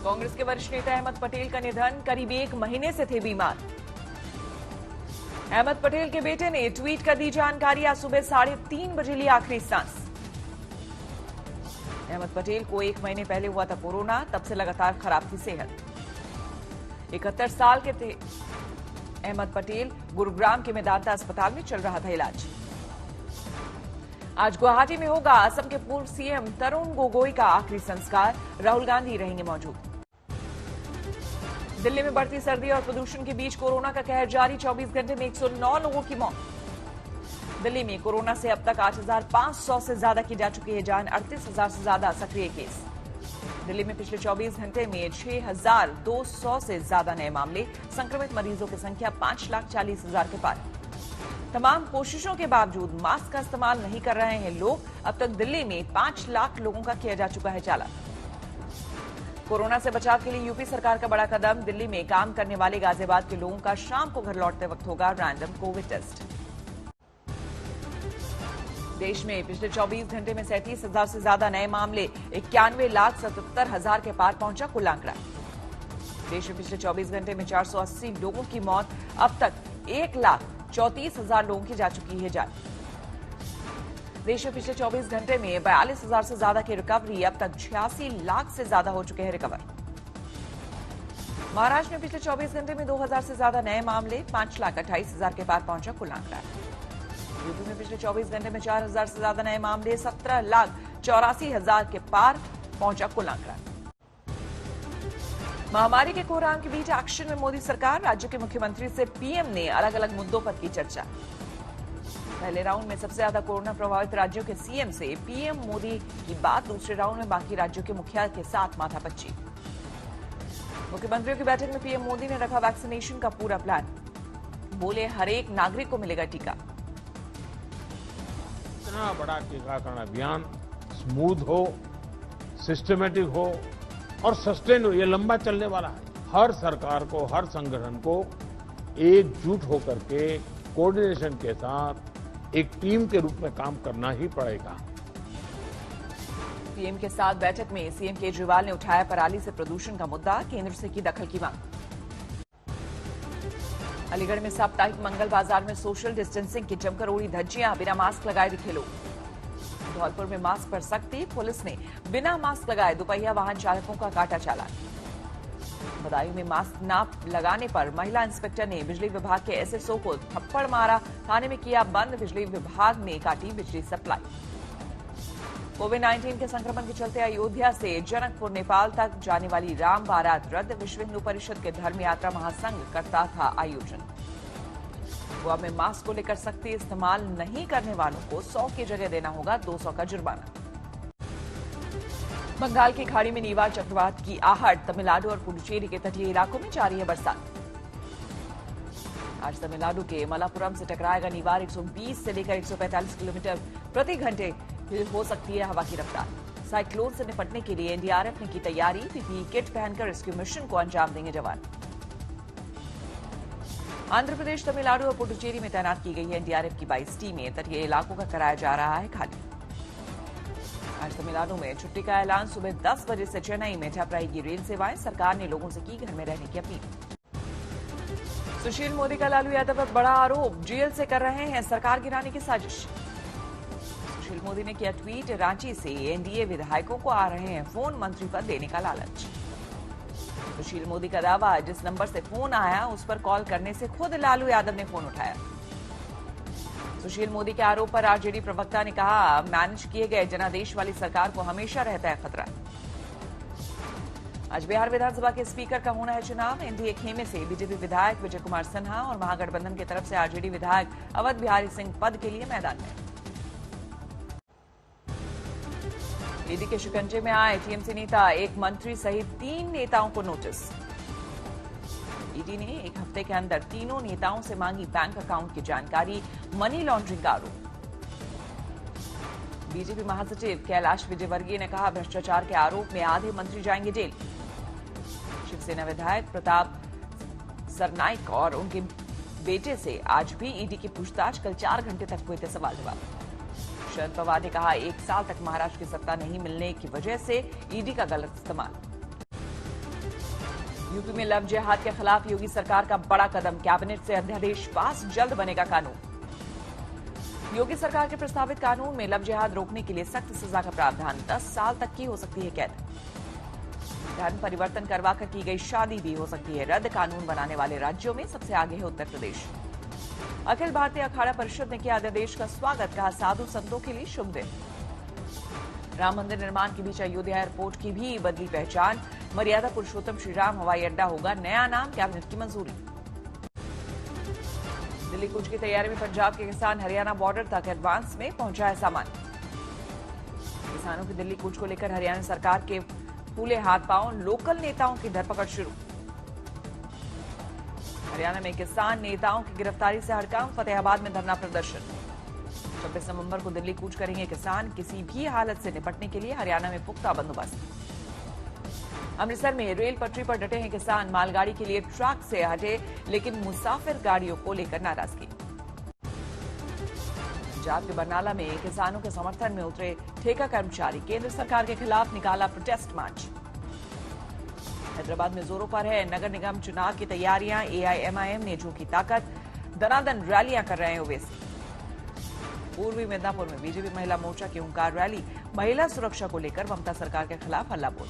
कांग्रेस के वरिष्ठ नेता अहमद पटेल का निधन, करीब 1 महीने से थे बीमार। अहमद पटेल के बेटे ने ट्वीट कर दी जानकारी, आज सुबह 3:30 बजे ली आखिरी सांस। अहमद पटेल को 1 महीने पहले हुआ था कोरोना, तब से लगातार खराब थी सेहत। 71 साल के थे अहमद पटेल, गुरुग्राम के मेदांता अस्पताल में चल रहा था इलाज। आज गुवाहाटी में होगा असम के पूर्व सीएम तरुण गोगोई का आखिरी संस्कार, राहुल गांधी रहेंगे मौजूद। दिल्ली में बढ़ती सर्दी और प्रदूषण के बीच कोरोना का कहर जारी, 24 घंटे में 109 लोगों की मौत। दिल्ली में कोरोना से अब तक 8,500 से ज्यादा की जा चुकी है जान, 38,000 से ज्यादा सक्रिय केस। दिल्ली में पिछले 24 घंटे में 6,200 से ज्यादा नए मामले, संक्रमित मरीजों की संख्या 5,40,000 के पार। तमाम कोशिशों के बावजूद मास्क का इस्तेमाल नहीं कर रहे हैं लोग। अब तक दिल्ली में 5 लाख लोगों का किया जा चुका है चालान। कोरोना से बचाव के लिए यूपी सरकार का बड़ा कदम, दिल्ली में काम करने वाले गाजियाबाद के लोगों का शाम को घर लौटते वक्त होगा रैंडम कोविड टेस्ट। देश में पिछले 24 घंटे में 37,000 से ज्यादा नए मामले, 91,77,000 के पार पहुंचा कुल आंकड़ा। देश में पिछले 24 घंटे में 480 लोगों की मौत, अब तक 1,34,000 लोगों की जा चुकी है जान। देश में पिछले 24 घंटे में 42,000 से ज्यादा की रिकवरी, अब तक 86 लाख से ज्यादा हो चुके हैं रिकवर। महाराष्ट्र में पिछले 24 घंटे में 2,000 से ज्यादा नए मामले, 5,28,000 के पार पहुंचा कुल आंकड़ा। यूपी में पिछले 24 घंटे में 4,000 से ज्यादा नए मामले, 17,84,000 के पार पहुंचा कुल आंकड़ा। महामारी के कोहराम के बीच एक्शन में मोदी सरकार, राज्यों के मुख्यमंत्री से पीएम ने अलग अलग मुद्दों पर की चर्चा। पहले राउंड में सबसे ज्यादा कोरोना प्रभावित राज्यों के सीएम से पीएम मोदी की बात, दूसरे राउंड में बाकी राज्यों के मुखिया के साथ माथापच्ची। मुख्यमंत्रियों की बैठक में पीएम मोदी ने रखा वैक्सीनेशन का पूरा प्लान, बोले हर एक नागरिक को मिलेगा टीका। इतना बड़ा टीकाकरण अभियान स्मूथ हो, सिस्टमेटिक हो और सस्टेन हो, ये लंबा चलने वाला है। हर सरकार को, हर संगठन को एकजुट होकर के कोऑर्डिनेशन के साथ एक टीम के रूप में काम करना ही पड़ेगा। पीएम के साथ बैठक में सीएम केजरीवाल ने उठाया पराली से प्रदूषण का मुद्दा, केंद्र से की दखल की मांग। अलीगढ़ में साप्ताहिक मंगल बाजार में सोशल डिस्टेंसिंग की जमकर उड़ी धज्जियां, बिना मास्क लगाए दिखे लोग। धौलपुर में मास्क पर सख्ती, पुलिस ने बिना मास्क लगाए दुपहिया वाहन चालकों का काटा चालान। बदायूं में मास्क न लगाने पर महिला इंस्पेक्टर ने बिजली विभाग के एसएसओ को थप्पड़ मारा, थाने में किया बंद, बिजली विभाग ने काटी बिजली सप्लाई। कोविड-19 के संक्रमण के चलते अयोध्या से जनकपुर नेपाल तक जाने वाली राम बारात रद्द, विश्व हिंदू परिषद के धर्म यात्रा महासंघ करता था आयोजन। गोवा में मास्क को लेकर सख्ती, इस्तेमाल नहीं करने वालों को 100 की जगह देना होगा 200 का जुर्माना। बंगाल की खाड़ी में निवार चक्रवात की आहट, तमिलनाडु और पुडुचेरी के तटीय इलाकों में जारी है बरसात। आज तमिलनाडु के मलापुरम से टकराएगा निवार, 120 से लेकर 145 किलोमीटर प्रति घंटे हो सकती है हवा की रफ्तार। साइक्लोन से निपटने के लिए एनडीआरएफ ने की तैयारी, पीपीई किट पहनकर रेस्क्यू मिशन को अंजाम देंगे जवान। आंध्र प्रदेश, तमिलनाडु और पुडुचेरी में तैनात की गई है एनडीआरएफ की 22 टीमें, तटीय इलाकों का कराया जा रहा है खाली। आज तमिलनाडु में छुट्टी का ऐलान, सुबह 10 बजे से चेन्नई में ठप रहेगी रेल सेवाएं, सरकार ने लोगों से की घर में रहने की अपील। सुशील मोदी का लालू यादव पर बड़ा आरोप, जेल से कर रहे हैं सरकार गिराने की साजिश। सुशील मोदी ने किया ट्वीट, रांची से एनडीए विधायकों को आ रहे हैं फोन, मंत्री पद देने का लालच। सुशील मोदी का दावा, जिस नंबर से फोन आया उस पर कॉल करने से खुद लालू यादव ने फोन उठाया। सुशील मोदी के आरोप पर आरजेडी प्रवक्ता ने कहा, मैनेज किए गए जनादेश वाली सरकार को हमेशा रहता है खतरा। आज बिहार विधानसभा के स्पीकर का होना है चुनाव, एनडीए खेमे से बीजेपी विधायक विजय कुमार सिन्हा और महागठबंधन की तरफ से आरजेडी विधायक अवध बिहारी सिंह पद के लिए मैदान में। ईडी के शिकंजे में आए टीएमसी नेता, एक मंत्री सहित 3 नेताओं को नोटिस। ईडी ने एक हफ्ते के अंदर तीनों नेताओं से मांगी बैंक अकाउंट की जानकारी, मनी लॉन्ड्रिंग का आरोप। बीजेपी महासचिव कैलाश विजयवर्गीय ने कहा, भ्रष्टाचार के आरोप में आधे मंत्री जाएंगे जेल। शिवसेना विधायक प्रताप सरनाइक और उनके बेटे से आज भी ईडी की पूछताछ, कल 4 घंटे तक हुए थे सवाल जवाब। शरद पवार ने कहा, 1 साल तक महाराष्ट्र की सत्ता नहीं मिलने की वजह से ईडी का गलत इस्तेमाल। यूपी में लव जिहाद के खिलाफ योगी सरकार का बड़ा कदम, कैबिनेट से अध्यादेश पास, जल्द बनेगा कानून। योगी सरकार के प्रस्तावित कानून में लव जिहाद रोकने के लिए सख्त सजा का प्रावधान, 10 साल तक की हो सकती है कैद। धर्म परिवर्तन करवाकर की गई शादी भी हो सकती है रद्द, कानून बनाने वाले राज्यों में सबसे आगे है उत्तर प्रदेश। अखिल भारतीय अखाड़ा परिषद ने किया अध्यादेश का स्वागत, कहा साधु संतों के लिए शुभ दिन। राम मंदिर निर्माण के बीच अयोध्या एयरपोर्ट की भी बदली पहचान, मर्यादा पुरुषोत्तम श्री राम हवाई अड्डा होगा नया नाम, कैबिनेट की मंजूरी। दिल्ली कूच की तैयारी में पंजाब के किसान हरियाणा बॉर्डर तक एडवांस में पहुंचा है सामान। किसानों की दिल्ली कूच को लेकर हरियाणा सरकार के फूले हाथ पांव, लोकल नेताओं की धरपकड़ शुरू। हरियाणा में किसान नेताओं की गिरफ्तारी से हड़कंप, फतेहाबाद में धरना प्रदर्शन। 26 नवंबर को दिल्ली कूच करेंगे किसान, किसी भी हालत से निपटने के लिए हरियाणा में पुख्ता बंदोबस्त। अमृतसर में रेल पटरी पर डटे हैं किसान, मालगाड़ी के लिए ट्रक से हटे लेकिन मुसाफिर गाड़ियों को लेकर नाराजगी। पंजाब के बरनाला में किसानों के समर्थन में उतरे ठेका कर्मचारी, केंद्र सरकार के खिलाफ निकाला प्रोटेस्ट मार्च। हैदराबाद में जोरों पर है नगर निगम चुनाव की तैयारियां, एआईएमआईएम ने झोंकी ताकत, दनादन रैलियां कर रहे हैं ओवैसी। पूर्वी मिदनापुर में बीजेपी महिला मोर्चा की हुंकार रैली, महिला सुरक्षा को लेकर ममता सरकार के खिलाफ हल्ला बोल।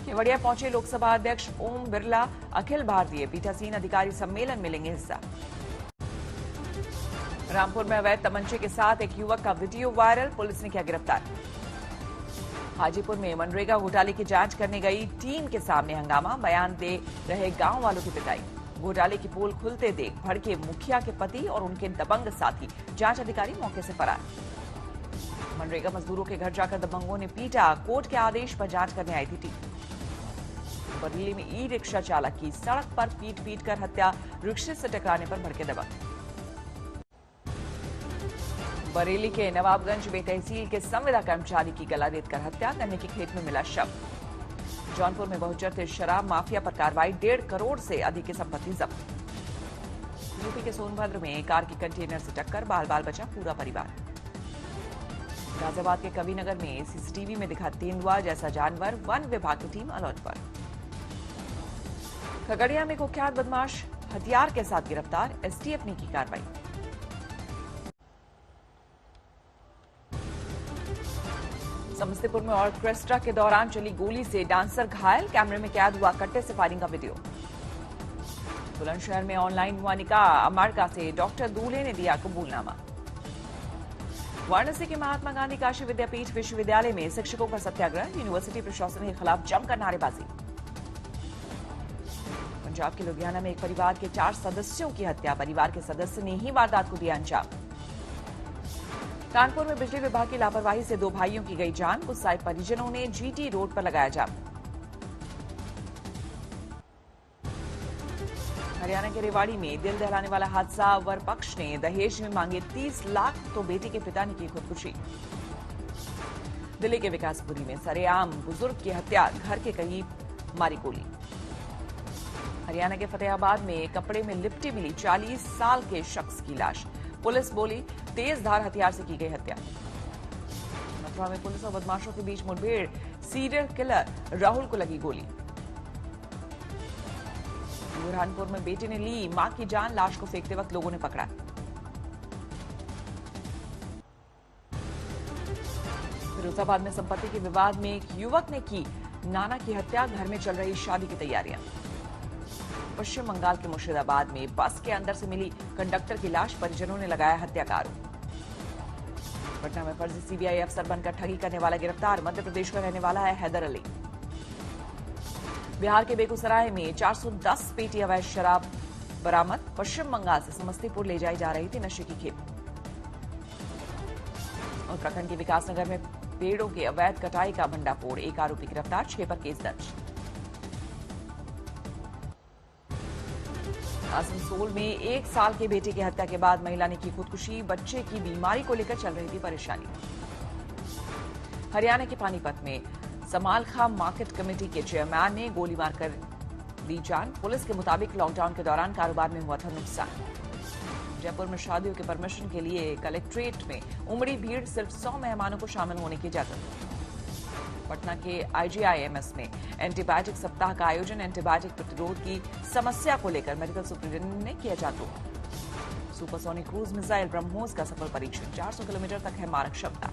केवड़िया पहुंचे लोकसभा अध्यक्ष ओम बिरला, अखिल भारतीय पीठासीन अधिकारी सम्मेलन में लेंगे हिस्सा। रामपुर में अवैध तमंचे के साथ एक युवक का वीडियो वायरल, पुलिस ने किया गिरफ्तार। हाजीपुर में मनरेगा घोटाले की जांच करने गई टीम के सामने हंगामा, बयान दे रहे गांव वालों की पिटाई। घोटाले की पोल खुलते देख भड़के मुखिया के पति और उनके दबंग साथी, जांच अधिकारी मौके से फरार। मनरेगा मजदूरों के घर जाकर दबंगों ने पीटा, कोर्ट के आदेश पर जांच करने आई थी टीम। बरेली में ई रिक्शा चालक की सड़क पर पीट कर हत्या, रिक्शे से टकराने पर भड़के दबंग। बरेली के नवाबगंज में तहसील के संविदा कर्मचारी की गला रेतकर हत्या, गन्ने की खेत में मिला शव। जौनपुर में बहुचर्चित शराब माफिया पर कार्रवाई, 1.5 करोड़ से अधिक की संपत्ति जब्त। यूपी के सोनभद्र में कार की कंटेनर से टक्कर, बाल बाल बचा पूरा परिवार। गाजियाबाद के कविनगर में सीसीटीवी में दिखा तेंदुआ जैसा जानवर, वन विभाग की टीम अलर्ट पर। खगड़िया में कुख्यात बदमाश हथियार के साथ गिरफ्तार, एसटीएफ ने की कार्रवाई। समस्तीपुर में ऑर्केस्ट्रा के दौरान चली गोली से डांसर घायल, कैमरे में कैद हुआ कट्टे से फायरिंग का वीडियो। बुलंदशहर में ऑनलाइन हुआ निकाह, अमेरिका से डॉक्टर दूल्हे ने दिया कबूलनामा। वाराणसी के महात्मा गांधी काशी विद्यापीठ विश्वविद्यालय में शिक्षकों का सत्याग्रह, यूनिवर्सिटी प्रशासन के खिलाफ जमकर नारेबाजी। पंजाब के लुधियाना में एक परिवार के 4 सदस्यों की हत्या, परिवार के सदस्य ने ही वारदात को दिया अंजाम। कानपुर में बिजली विभाग की लापरवाही से 2 भाइयों की गई जान, गुस्साए परिजनों ने जीटी रोड पर लगाया जाम। हरियाणा के रेवाड़ी में दिल दहलाने वाला हादसा, वर पक्ष ने दहेज में मांगे 30 लाख तो बेटी के पिता ने की खुदकुशी। दिल्ली के विकासपुरी में सरेआम बुजुर्ग की हत्या, घर के करीब मारी गोली। हरियाणा के फतेहाबाद में कपड़े में लिपटी मिली 40 साल के शख्स की लाश, पुलिस बोली तेज धार हथियार से की गई हत्या। मथुरा में पुलिस और बदमाशों के बीच मुठभेड़, सीरियल किलर राहुल को लगी गोली। बुरहानपुर में बेटे ने ली मां की जान, लाश को फेंकते वक्त लोगों ने पकड़ा। फिरोजाबाद में संपत्ति के विवाद में एक युवक ने की नाना की हत्या, घर में चल रही शादी की तैयारियां। पश्चिम बंगाल के मुर्शिदाबाद में बस के अंदर से मिली कंडक्टर की लाश, परिजनों ने लगाया हत्या का आरोप। पटना में फर्जी सीबीआई अफसर बनकर ठगी करने वाला गिरफ्तार, मध्य प्रदेश का रहने वाला है हैदर अली। बिहार के बेगूसराय में 410 पेटी अवैध शराब बरामद, पश्चिम बंगाल से समस्तीपुर ले जाई जा रही थी नशे की खेप। उत्तराखंड के विकासनगर में पेड़ों की अवैध कटाई का भंडाफोड़, एक आरोपी गिरफ्तार, 6 पर केस दर्ज। आसनसोल में 1 साल के बेटे की हत्या के बाद महिला ने की खुदकुशी, बच्चे की बीमारी को लेकर चल रही थी परेशानी। हरियाणा के पानीपत में समालखा मार्केट कमेटी के चेयरमैन ने गोली मारकर दी जान, पुलिस के मुताबिक लॉकडाउन के दौरान कारोबार में हुआ था नुकसान। जयपुर में शादियों के परमिशन के लिए कलेक्ट्रेट में उमड़ी भीड़, सिर्फ 100 मेहमानों को शामिल होने की इजाजत। पटना के आईजीआईएमएस में एंटीबायोटिक सप्ताह का आयोजन। एंटीबायोटिक प्रतिरोध की समस्या को लेकर मेडिकल सुपरिटेंडेंट ने किया जागरूक। सुपरसोनिक क्रूज मिसाइल ब्रह्मोस का सफल परीक्षण। 400 किलोमीटर तक है मारक क्षमता।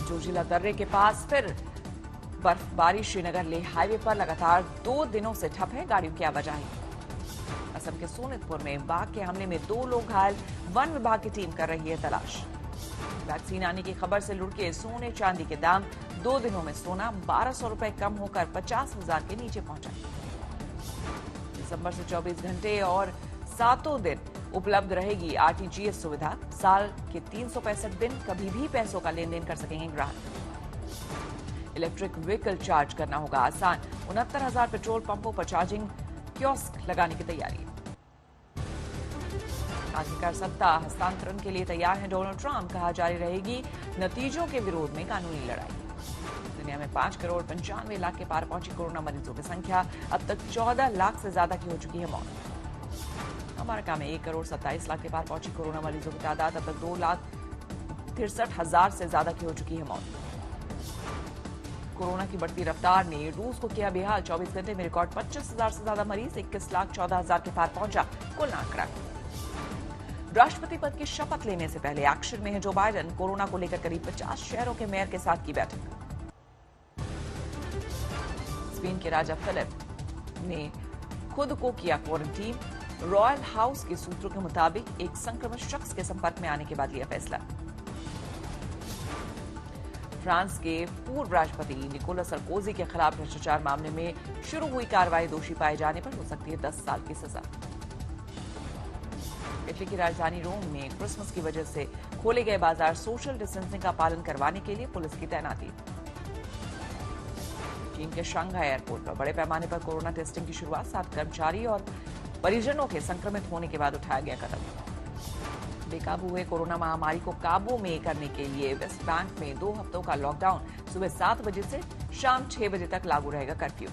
जोजिला दर्रे के पास फिर बर्फबारी। श्रीनगर लेह हाईवे पर लगातार 2 दिनों से ठप है गाड़ियों की आवाजाही। असम के सोनितपुर में बाघ के हमले में 2 लोग घायल। वन विभाग की टीम कर रही है तलाश। वैक्सीन आने की खबर से लुढ़के सोने चांदी के दाम। 2 दिनों में सोना 1200 रुपए कम होकर 50,000 के नीचे पहुंचा। दिसंबर से 24 घंटे और 7 दिन उपलब्ध रहेगी आरटीजीएस सुविधा। साल के 365 दिन कभी भी पैसों का लेन देन कर सकेंगे ग्राहक। इलेक्ट्रिक व्हीकल चार्ज करना होगा आसान। 69,000 पेट्रोल पंपों पर चार्जिंग कियोस्क लगाने की तैयारी। आखिरकार सत्ता हस्तांतरण के लिए तैयार हैं डोनाल्ड ट्रंप। कहा जारी रहेगी नतीजों के विरोध में कानूनी लड़ाई। दुनिया में 5 करोड़ 95 लाख के पार पहुंची कोरोना मरीजों की संख्या। अब तक 14 लाख से ज्यादा की हो चुकी है मौत। अमेरिका में 1 करोड़ 27 लाख के पार पहुंची कोरोना मरीजों की तादाद। अब तक 2,63,000 से ज्यादा की हो चुकी है मौत। कोरोना की बढ़ती रफ्तार ने रूस को किया बेहाल। 24 घंटे में रिकॉर्ड 25,000 से ज्यादा मरीज। 21,14,000 के पार पहुंचा कुल आंकड़ा। राष्ट्रपति पद की शपथ लेने से पहले एक्शन में है जो बाइडेन। कोरोना को लेकर करीब 50 शहरों के मेयर के साथ की बैठक। स्पेन के राजा फिलिप ने खुद को किया क्वारंटीन। रॉयल हाउस के सूत्रों के मुताबिक एक संक्रमित शख्स के संपर्क में आने के बाद लिया फैसला। फ्रांस के पूर्व राष्ट्रपति निकोलस सरकोजी के खिलाफ भ्रष्टाचार मामले में शुरू हुई कार्रवाई। दोषी पाए जाने पर हो सकती है 10 साल की सजा। इटली की राजधानी रोम में क्रिसमस की वजह से खोले गए बाजार। सोशल डिस्टेंसिंग का पालन करवाने के लिए पुलिस की तैनाती। चीन के शंघाई एयरपोर्ट पर बड़े पैमाने पर कोरोना टेस्टिंग की शुरुआत। 7 कर्मचारी और परिजनों के संक्रमित होने के बाद उठाया गया कदम। बेकाबू हुए कोरोना महामारी को काबू में करने के लिए वेस्ट बैंक में 2 हफ्तों का लॉकडाउन। सुबह 7 बजे से शाम 6 बजे तक लागू रहेगा कर्फ्यू।